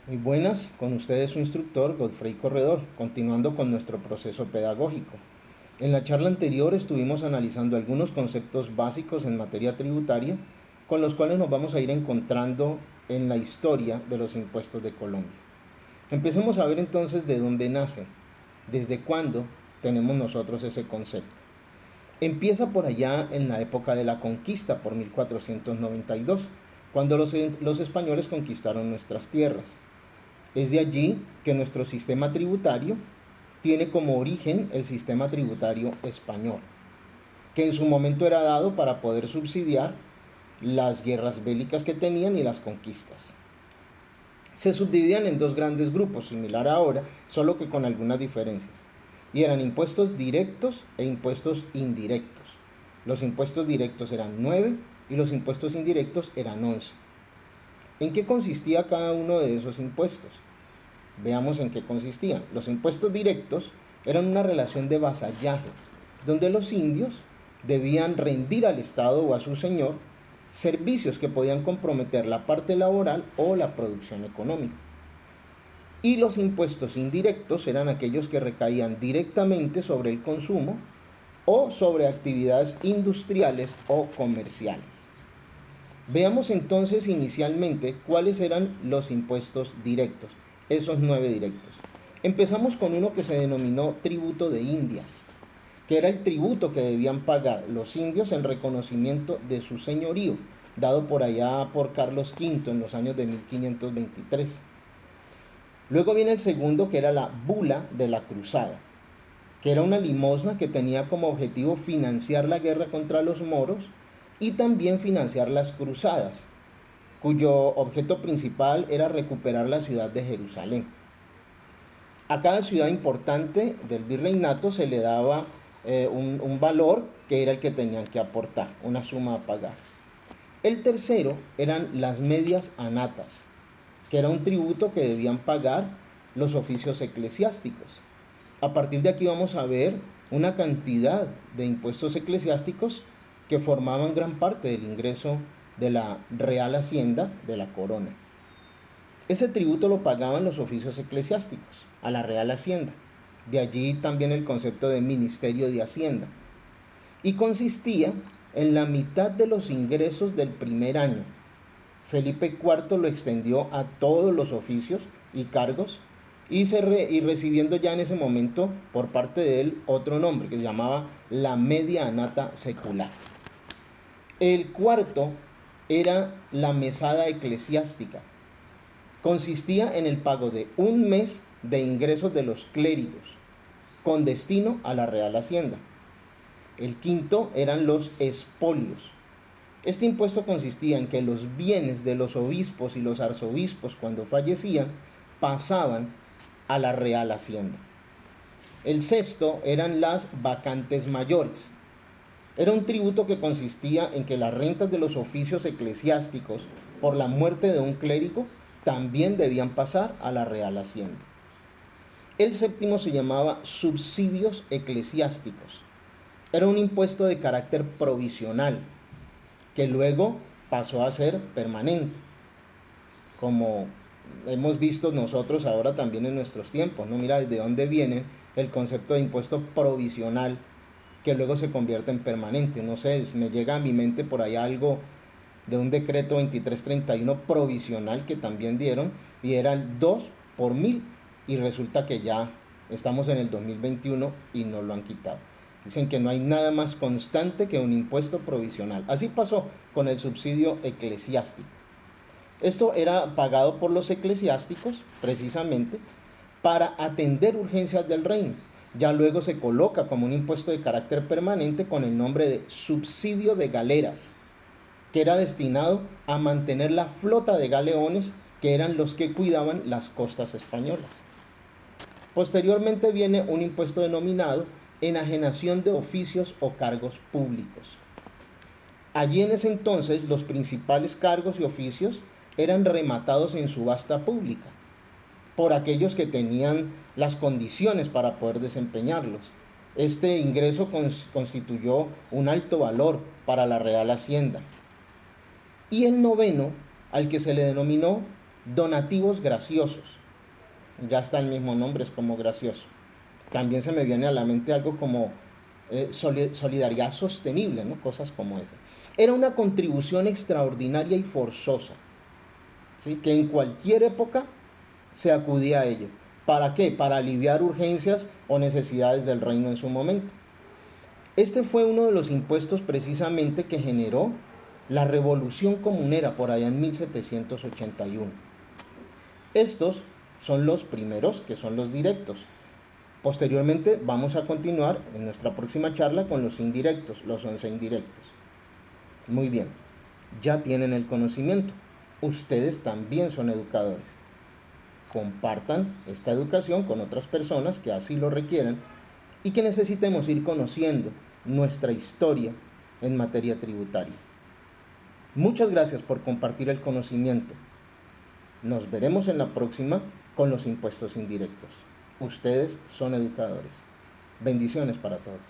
Muy buenas, con ustedes su instructor Godfrey Corredor, continuando con nuestro proceso pedagógico. En la charla anterior estuvimos analizando algunos conceptos básicos en materia tributaria con los cuales nos vamos a ir encontrando en la historia de los impuestos de Colombia. Empecemos a ver entonces de dónde nacen, desde cuándo tenemos nosotros ese concepto. Empieza por allá en la época de la conquista, por 1492, cuando los españoles conquistaron nuestras tierras. Es de allí que nuestro sistema tributario tiene como origen el sistema tributario español, que en su momento era dado para poder subsidiar las guerras bélicas que tenían y las conquistas. Se subdividían en dos grandes grupos, similar a ahora, solo que con algunas diferencias. Y eran impuestos directos e impuestos indirectos. Los impuestos directos eran 9 y los impuestos indirectos eran 11. ¿En qué consistía cada uno de esos impuestos? Veamos en qué consistían. Los impuestos directos eran una relación de vasallaje, donde los indios debían rendir al Estado o a su señor servicios que podían comprometer la parte laboral o la producción económica. Y los impuestos indirectos eran aquellos que recaían directamente sobre el consumo o sobre actividades industriales o comerciales. Veamos entonces inicialmente cuáles eran los impuestos directos, esos 9 directos. Empezamos con uno que se denominó tributo de Indias, que era el tributo que debían pagar los indios en reconocimiento de su señorío, dado por allá por Carlos V en los años de 1523. Luego viene el segundo, que era la bula de la cruzada, que era una limosna que tenía como objetivo financiar la guerra contra los moros y también financiar las cruzadas, cuyo objeto principal era recuperar la ciudad de Jerusalén. A cada ciudad importante del virreinato se le daba un valor que era el que tenían que aportar, una suma a pagar. El tercero eran las medias anatas, que era un tributo que debían pagar los oficios eclesiásticos. A partir de aquí vamos a ver una cantidad de impuestos eclesiásticos que formaban gran parte del ingreso de la Real Hacienda de la corona. Ese tributo lo pagaban los oficios eclesiásticos a la Real Hacienda. De allí también el concepto de Ministerio de Hacienda. Y consistía en la mitad de los ingresos del primer año. Felipe IV lo extendió a todos los oficios y cargos y recibiendo ya en ese momento por parte de él otro nombre que se llamaba la media anata secular. El cuarto era la mesada eclesiástica. Consistía en el pago de un mes de ingresos de los clérigos con destino a la Real Hacienda. El quinto eran los espolios. Este impuesto consistía en que los bienes de los obispos y los arzobispos cuando fallecían pasaban a la Real Hacienda. El sexto eran las vacantes mayores. Era un tributo que consistía en que las rentas de los oficios eclesiásticos por la muerte de un clérigo también debían pasar a la Real Hacienda. El séptimo se llamaba subsidios eclesiásticos. Era un impuesto de carácter provisional que luego pasó a ser permanente, como hemos visto nosotros ahora también en nuestros tiempos, ¿no? Mira de dónde viene el concepto de impuesto provisional que luego se convierte en permanente. No sé, me llega a mi mente por ahí algo de un decreto 2331 provisional que también dieron y eran 2 por 1000 y resulta que ya estamos en el 2021 y no lo han quitado. Dicen que no hay nada más constante que un impuesto provisional. Así pasó con el subsidio eclesiástico. Esto era pagado por los eclesiásticos precisamente para atender urgencias del reino. Ya luego se coloca como un impuesto de carácter permanente con el nombre de subsidio de galeras, que era destinado a mantener la flota de galeones que eran los que cuidaban las costas españolas. Posteriormente viene un impuesto denominado enajenación de oficios o cargos públicos. Allí en ese entonces los principales cargos y oficios eran rematados en subasta pública por aquellos que tenían las condiciones para poder desempeñarlos. Este ingreso constituyó un alto valor para la Real Hacienda. Y el noveno, al que se le denominó Donativos graciosos. Ya está el mismo nombre, es como gracioso. También se me viene a la mente algo como solidaridad sostenible, ¿no? Cosas como esas. Era una contribución extraordinaria y forzosa, ¿sí? Que en cualquier época se acudía a ello. ¿Para qué? Para aliviar urgencias o necesidades del reino en su momento. Este fue uno de los impuestos precisamente que generó la revolución comunera por allá en 1781. Estos son los primeros, que son los directos. Posteriormente vamos a continuar en nuestra próxima charla con los indirectos, los 11 indirectos. Muy bien, ya tienen el conocimiento. Ustedes también son educadores. Compartan esta educación con otras personas que así lo requieran y que necesitemos ir conociendo nuestra historia en materia tributaria. Muchas gracias por compartir el conocimiento. Nos veremos en la próxima con los impuestos indirectos. Ustedes son educadores. Bendiciones para todos.